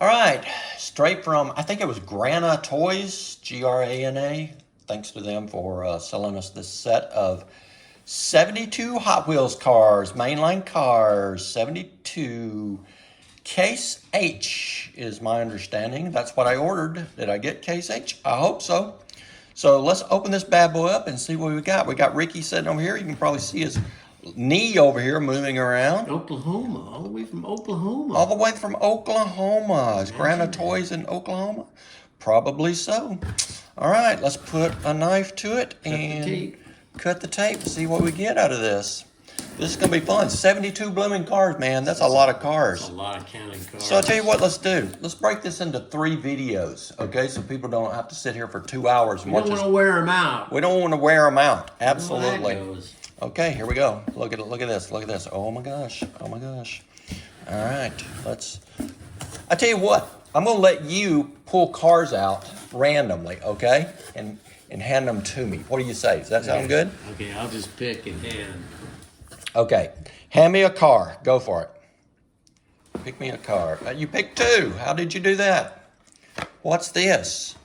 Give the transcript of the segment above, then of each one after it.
All right, straight from, I think it was Grana Toys, Grana. Thanks to them for selling us this set of 72 Hot Wheels cars, mainline cars, 72. Case H is my understanding. That's what I ordered. Did I get Case H? I hope so. So let's open this bad boy up and see what we got. We got Ricky sitting over here. You can probably see his knee over here moving around. Oklahoma, all the way from Oklahoma. All the way from Oklahoma. Is Grana Toys in Oklahoma? Probably so. All right, let's put a knife to it and cut the tape and see what we get out of this. This is going to be fun. 72 blooming cars, man. That's a lot of cars. That's a lot of counting cars. So I'll tell you what, let's do. Let's break this into 3 videos, okay? So people don't have to sit here for 2 hours and watch. We don't want to wear them out. We don't want to wear them out. Absolutely. Well, that goes. Okay, here we go. Look at it. Look at this. Look at this. Oh my gosh. Oh my gosh. All right. I tell you what. I'm gonna let you pull cars out randomly, okay? And hand them to me. What do you say? Does that sound good? Okay, I'll just pick and hand. Okay. Hand me a car. Go for it. Pick me a car. You picked 2. How did you do that? What's this?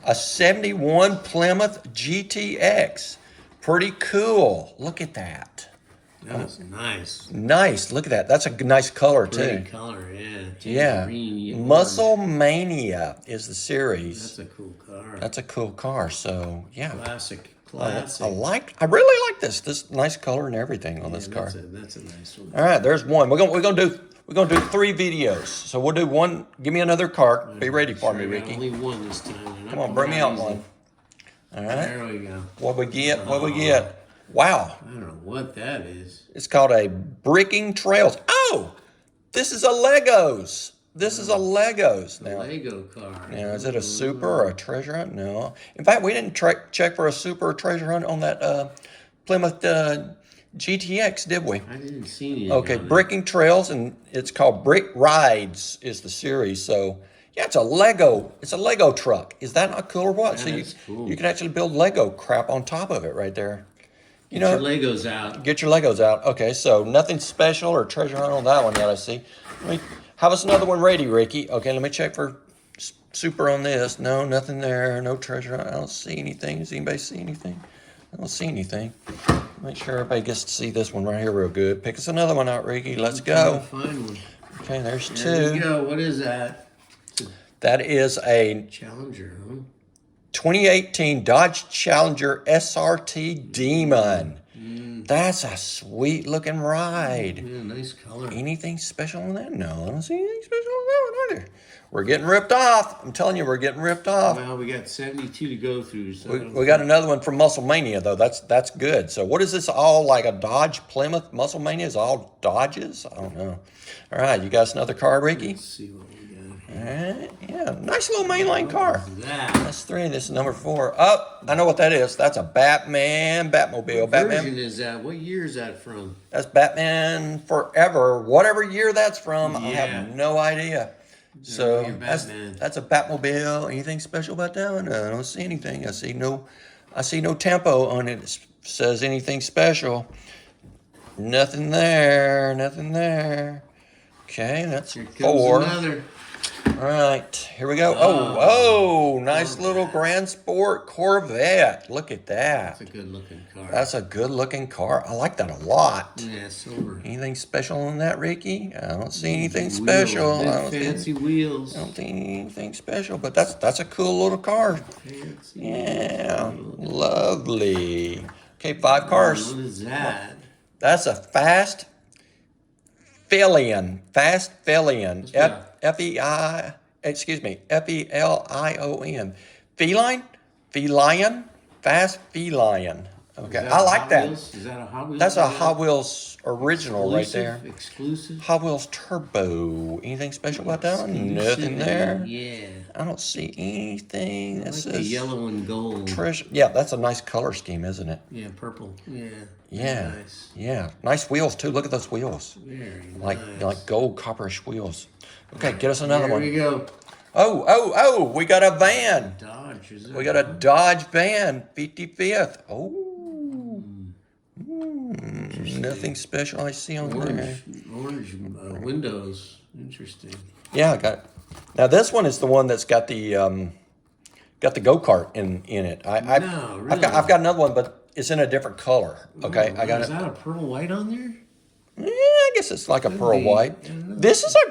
A 71 Plymouth GTX. Pretty cool. Look at that. That's nice. Nice. Look at that. That's a nice color, too. Pretty color, yeah. Yeah. Green, Muscle Mania is the series. That's a cool car. That's a cool car. So, yeah. Classic. I really like this nice color and everything on this car. That's a nice one. All right, there's one. We're gonna do 3 videos. So we'll do one. Give me another car. Be ready for me, Ricky. Only one this time. Come on, bring me out one. All right. There we go. What we get? What we get? Wow. I don't know what that is. It's called a Bricking Trails. Oh, this is a Legos. This is a Legos. Now, Lego car. now, is it a super or a treasure hunt? No. In fact, we didn't check for a super or treasure hunt on that Plymouth GTX, did we? I didn't see any. Okay, Bricking Trails, and it's called Brick Rides is the series. So, yeah, it's a Lego. It's a Lego truck. Is that not cool or what? Yeah, So that's cool. you can actually build Lego crap on top of it right there. You Get know, your Legos out. get your Legos out. Okay, so nothing special or treasure hunt on that one yet, I see. Let me have us another one ready, Ricky. Okay, let me check for super on this. No, nothing there. No treasure hunt. I don't see anything. Does anybody see anything? I don't see anything. Make sure everybody gets to see this one right here real good. Pick us another one out, Ricky. Let's go. Find one. Okay, there's 2. There we go. What is that? That is a Challenger, huh? 2018 Dodge Challenger SRT Demon. That's a sweet looking ride. Yeah, nice color. Anything special on that? No, I don't see anything special on that one either. We're getting ripped off. I'm telling you, we're getting ripped off. Well, we got 72 to go through. So We got another one from Muscle Mania, though. That's good. So what is this all like a Dodge Plymouth? Muscle Mania is all Dodges? I don't know. All right, you got us another car, Ricky? Let's see what we got All here. right, yeah, nice little mainline car. What is that? That's 3. This is number 4. Oh, I know what that is. That's a Batmobile. What Batman. version is that? What year is that from? That's Batman Forever. Whatever year that's from, I Yeah. have no idea. So Your Batman. that's a Batmobile. Anything special about that one? I don't see anything. I see no tempo on it. It says anything special. Nothing there. Nothing there. Okay, that's Here comes 4. another. All right, here we go. Oh, nice little Grand Sport Corvette. Look at that. That's a good looking car. That's a good looking car. I like that a lot. Yeah, silver. Anything special on that, Ricky? I don't see anything special. Big I don't fancy think, wheels. I don't think anything special, but that's a cool little car. Fancy Yeah, wheels. lovely. Okay, 5 cars. What is that? That's a fast Felion. Fast Felion. F-E-I, excuse me, F-E-L-I-O-N. Feline? Felion? Fast Felion. Okay, I like that. Is that a Hot Wheels? That's a Hot Wheels original right there. Exclusive? Hot Wheels Turbo. Anything special about that one? Nothing there. Yeah. I don't see anything that I like says the yellow and gold. treasure. Yeah, that's a nice color scheme, isn't it? Yeah, purple. Yeah. Yeah. Nice. Yeah. Nice wheels too. Look at those wheels. Very Like nice. gold copperish wheels. Okay, get us another Here one. we go. Oh, we got a van. Dodge. Is We got a Dodge van, 55th. Oh. Nothing special I see on there. Orange windows. Interesting. Yeah, I got Now this one is the one that's got the go-kart in it. No, really? I've got another one, but it's in a different color. Okay, Oh, I got is it. that a pearl white on there? Yeah, I guess it's like a pearl white. This is a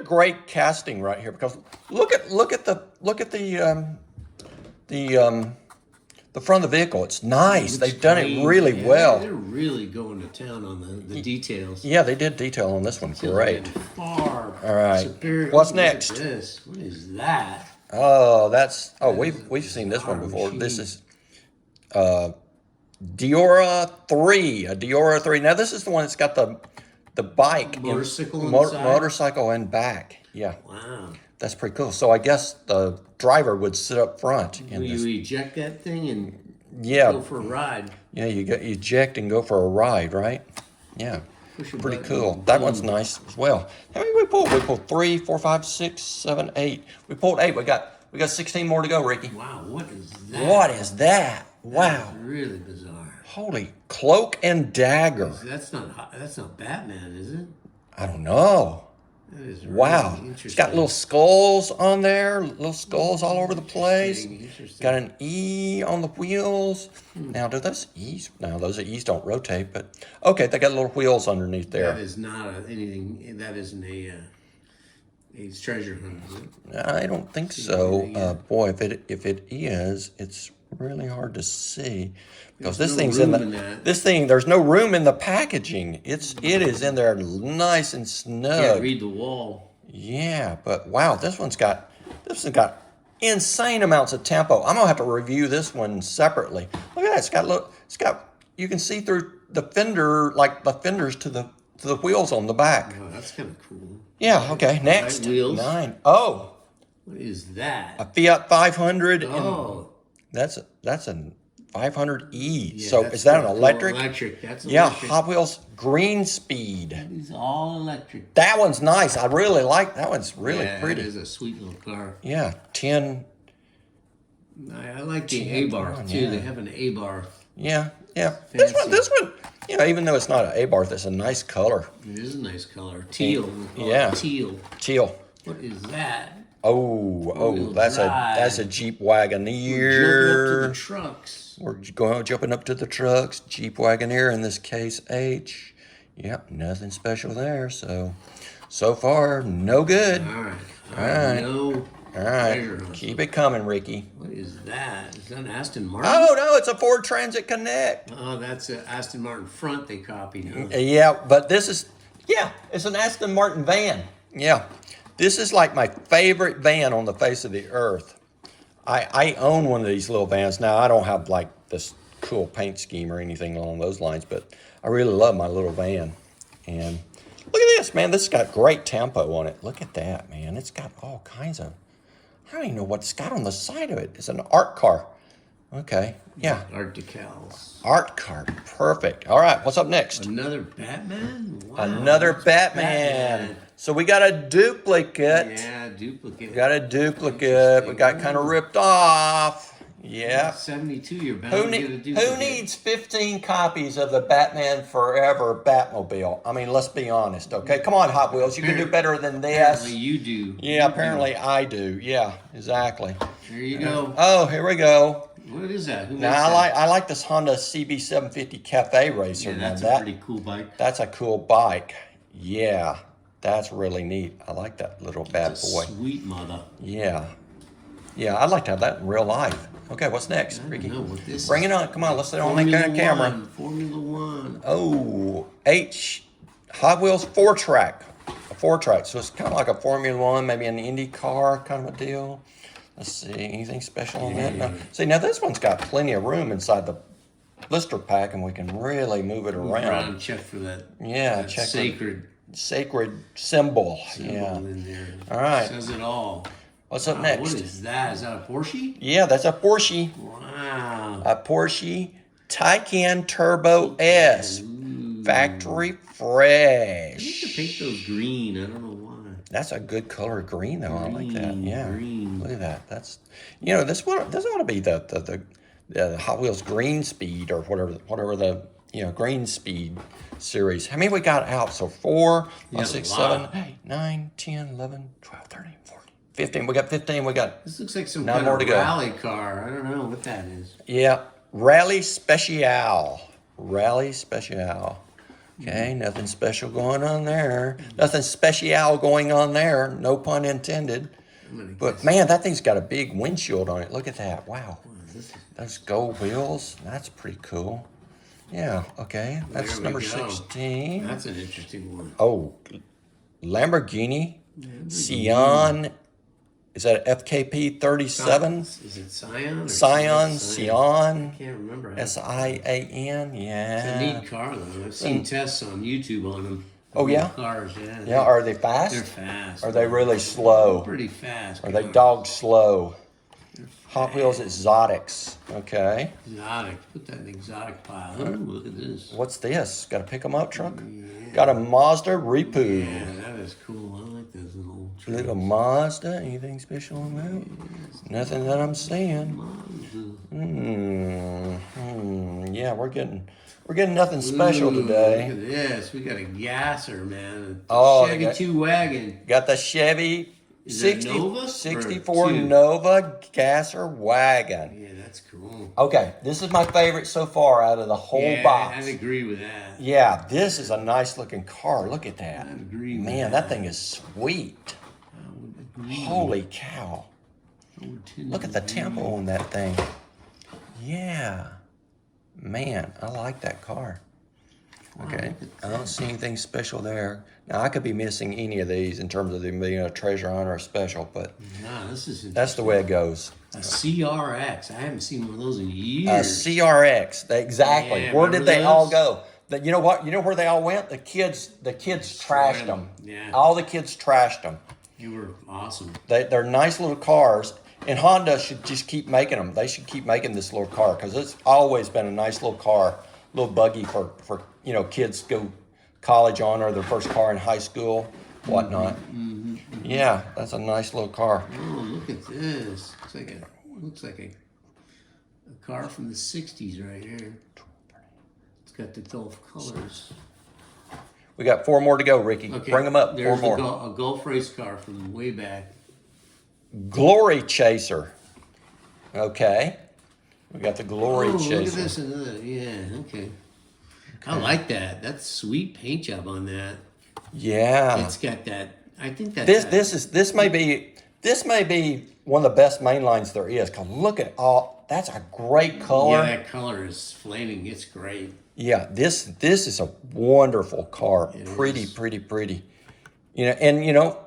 great casting right here because look at the front of the vehicle. It's nice. They've done it really well. They're really going to town on the details. Yeah, they did detail on this one. Great. Far All right. superior. What's Look at next? this. What is that? Oh, we've seen this one before. machine. This is Deora III, a Deora III. Now this is the one that's got the bike, motorcycle in back. Yeah, Wow. that's pretty cool. So I guess the driver would sit up front in Will this. you eject that thing and Yeah, go for a ride? yeah, you eject and go for a ride, right? Yeah, Push a pretty button, cool. boom. That one's nice as well. How many we pulled? We pulled 3, 4, 5, 6, 7, 8. We pulled 8. We got 16 more to go, Ricky. Wow, what is that? What is that? Wow. That's really bizarre. Holy Cloak and Dagger. That's not Batman, is it? I don't know. That is really Wow. interesting. It's got little skulls on there, little skulls all over the place. Interesting. Got an E on the wheels. Now, do those E's? No, those E's don't rotate, but okay, they got little wheels underneath there. That is not anything. That isn't a treasure hunt, is it? I don't think so. Boy, if it is, it's really hard to see because There's this no thing's room in that. this thing. There's no room in the packaging. It is in there nice and snug. Can't read the wall. Yeah, but wow, this one's got insane amounts of tempo. I'm gonna have to review this one separately. Look at that. It's got you can see through the fender, like the fenders to the wheels on the back. Oh, that's kind of cool. Yeah, okay. Next. wheels. 9. Oh, What is that? a Fiat 500 and Oh, that's a 500E. yeah, so that's is that an cool. electric? Electric. That's Yeah, electric. Hot Wheels Green Speed. It's all electric. That one's nice. I really like that one's really Yeah, pretty. It is a sweet little car. Yeah, 10. I like the A-bar too. yeah. They have an A-bar. Yeah. Fancy. This one, even though it's not an A-bar, that's a nice color. It is a nice color. Teal. We call it Yeah. Teal. Teal. What is that? Oh, that's drive. a Jeep Jumping up to Wagoneer. the trucks. We're jumping up to the trucks. Jeep Wagoneer, in this case, H. Yep, nothing special there. So far, no good. All right. All right. No All right, treasure hunt. keep it coming, Ricky. What is that? Is that an Aston Martin? Oh, no, it's a Ford Transit Connect. Oh, that's an Aston Martin front they copied. Huh? Yeah, but it's an Aston Martin van. Yeah, this is like my favorite van on the face of the earth. I own one of these little vans. Now, I don't have like this cool paint scheme or anything along those lines, but I really love my little van. And look at this, man. This has got great tempo on it. Look at that, man. It's got all kinds of, I don't even know what it's got on the side of it. It's an art car. Okay, yeah. Art decals. Art car, perfect. All right, what's up next? Another Batman? Wow, Another that's Batman. So we got a duplicate. Yeah, duplicate. We got a duplicate. We got kind of ripped off. Yeah. 72, you're bound Who, to get a need, duplicate. who needs 15 copies of the Batman Forever Batmobile? I mean, let's be honest, okay? Come on, Hot Wheels. You can do better than this. Apparently you do. Yeah, apparently I do. Yeah, exactly. There you go. Oh, here we go. What is that? Who makes Now, that? I like this Honda CB750 Cafe Racer. Yeah, Now, that's a that, pretty cool bike. that's a cool bike. Yeah, that's really neat. I like that little bad It's a boy. sweet mother. Yeah. Yeah, I'd like to have that in real life. Okay, what's next, I don't Ricky? know what this Bring is. it on. Come on, let's sit on that kind of camera. Formula One. Oh, Hot Wheels 4-track. A 4-track. So it's kind of like a Formula One, maybe an Indy car kind of a deal. Let's see, anything special on that? No. See, now this one's got plenty of room inside the blister pack, and we can really move it around. Check for that. Yeah, that check for- sacred symbol. symbol Yeah. in there. All right. Says it all. What's up Wow, next? What is that? Is that a Porsche? Yeah, that's a Porsche. Wow. A Porsche Taycan Turbo S. Ooh. Factory I fresh. need to paint those green. I don't know why. That's a good color green, though. I like that. Green, Yeah. green. Look at that. That's, this ought to be the Hot Wheels Green Speed or whatever the Green Speed series. How many we got out? So 4, Yeah, 6, a lot. 7, 8, 9, 10, 11, 12, 13, 14, 15. We got 15. We got This looks like some 9 kind more of to go. rally car. I don't know what that is. Yeah, Rally Speciale. Rally Speciale. Okay, nothing special going on there. Nothing special going on there. No pun intended. But man, that thing's got a big windshield on it. Look at that. Wow. Those gold wheels. That's pretty cool. Yeah, okay. That's There we number go. 16. That's an interesting one. Oh, Lamborghini Sian. Is that FKP 37? Is it Scion? Sian. I can't remember. Sian. Yeah. It's a neat car, though. I've seen tests on YouTube on them. Oh, yeah? Cars, yeah. Yeah, are they fast? They're fast. Are they really slow? Pretty fast. Are they dog slow? Hot Wheels Exotics. Okay. Exotic. Put that in the exotic pile. Ooh, look at this. What's this? Got a pick-em-up truck? Got a Mazda Repu. Yeah, that is cool. I like those little trucks. Little Mazda. Anything special on that? Nothing that I'm seeing. Yeah, we're getting nothing special Ooh, today. Look at this. We got a gasser, man. Oh, Chevy they got- 2 wagon. Got the Chevy Is that 60, Nova or 64 2? Nova Gasser Wagon. Yeah, that's cool. Okay, this is my favorite so far out of the whole Yeah, box. I'd agree with that. Yeah, this is a nice looking car. Look at that. I'd agree with Man, that thing is sweet. I would agree. Holy cow. I would tend Look to at the agree. tempo on that thing. Yeah. Man, I like that car. Okay, I don't see anything special there. Now, I could be missing any of these in terms of them being a treasure hunt or a special, but Nah, this is that's the way it goes. a CRX. I haven't seen one of those in A years. CRX, exactly. Yeah, Where did remember they all those? go? You know what? You know where they all went? The kids trashed them. Yeah. All the kids trashed them. You were awesome. They're nice little cars, and Honda should just keep making them. They should keep making this little car because it's always been a nice little car, little buggy for kids to go college on, or their first car in high school, whatnot. Yeah, that's a nice little car. Oh, look at this. Looks like a car from the 60s right here. It's got the Gulf colors. We got 4 more to go, Ricky. Okay, Bring them up. 4 There's more. a Gulf race car from way back. Glory Chaser. Okay. We got the Glory Chaser. Look at this. Another. Yeah, okay. I like that. That's sweet paint job on that. Yeah. It's got that. I think that's This may be one of the best main lines there is. Cause look at all. That's a great color. Yeah, that color is flaming. It's great. Yeah, this is a wonderful car. It Pretty, is. pretty.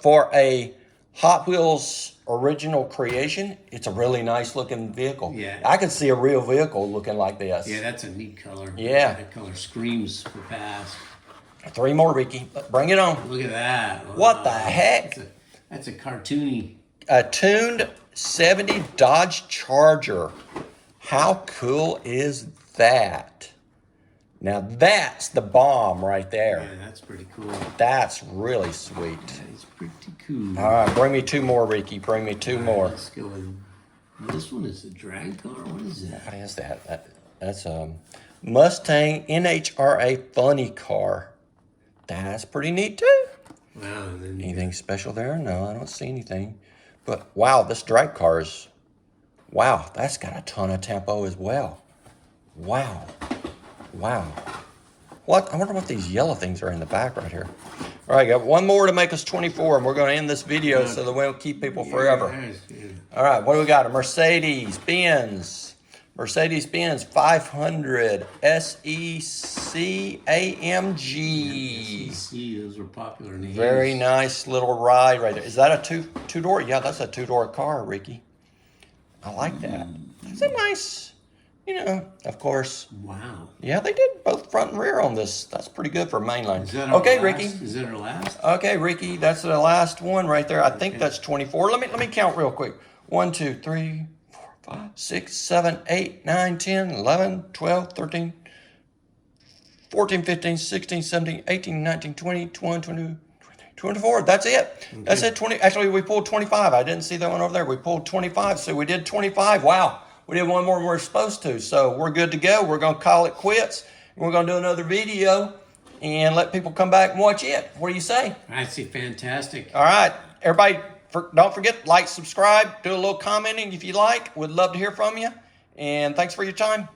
For a Hot Wheels original creation, it's a really nice looking vehicle. Yeah. I could see a real vehicle looking like this. Yeah, that's a neat color. Yeah. That color screams for fast. 3 more, Ricky. Bring it on. Look at that. What the heck? That's a cartoony. A tuned 70 Dodge Charger. How cool is that? Now that's the bomb right there. Yeah, that's pretty cool. That's really sweet. That is pretty cool. All right, bring me 2 more, Ricky. Bring me 2 more. Let's go with this one. Is a drag car. What is that? What is that? That's a Mustang NHRA funny car. That's pretty neat too. Wow. And then Anything special there? No, I don't see anything. But wow, this drag car is, wow, that's got a ton of tempo as well. Wow. What? I wonder what these yellow things are in the back right here. All right, got 1 more to make us 24, and we're going to end this video so that we don't keep people forever. All right, what do we got? A Mercedes-Benz 500 SEC AMG. See, those were popular in the Very 80s. nice little ride right there. Is that a two-door? Yeah, that's a 2-door car, Ricky. I like that. That's a nice, of course. Wow. Yeah, they did both front and rear on this. That's pretty good for mainline. Is that our Okay, last? Ricky. Is that our last? Okay, Ricky, that's the last one right there. I think that's 24. Let me count real quick. 1, 2, 3, 4, 5, 6, 7, 8, 9, 10, 11, 12, 13, 14, 15, 16, 17, 18, 19, 20, 21, 22, 24. That's it. Okay. That's it. 20. Actually, we pulled 25. I didn't see that one over there. We pulled 25. So we did 25. Wow. We did 1 more than we're supposed to. So we're good to go. We're going to call it quits. We're going to do another video and let people come back and watch it. What do you say? I see, fantastic. All right. Everybody, don't forget, like, subscribe, do a little commenting if you like. We'd love to hear from you. And thanks for your time.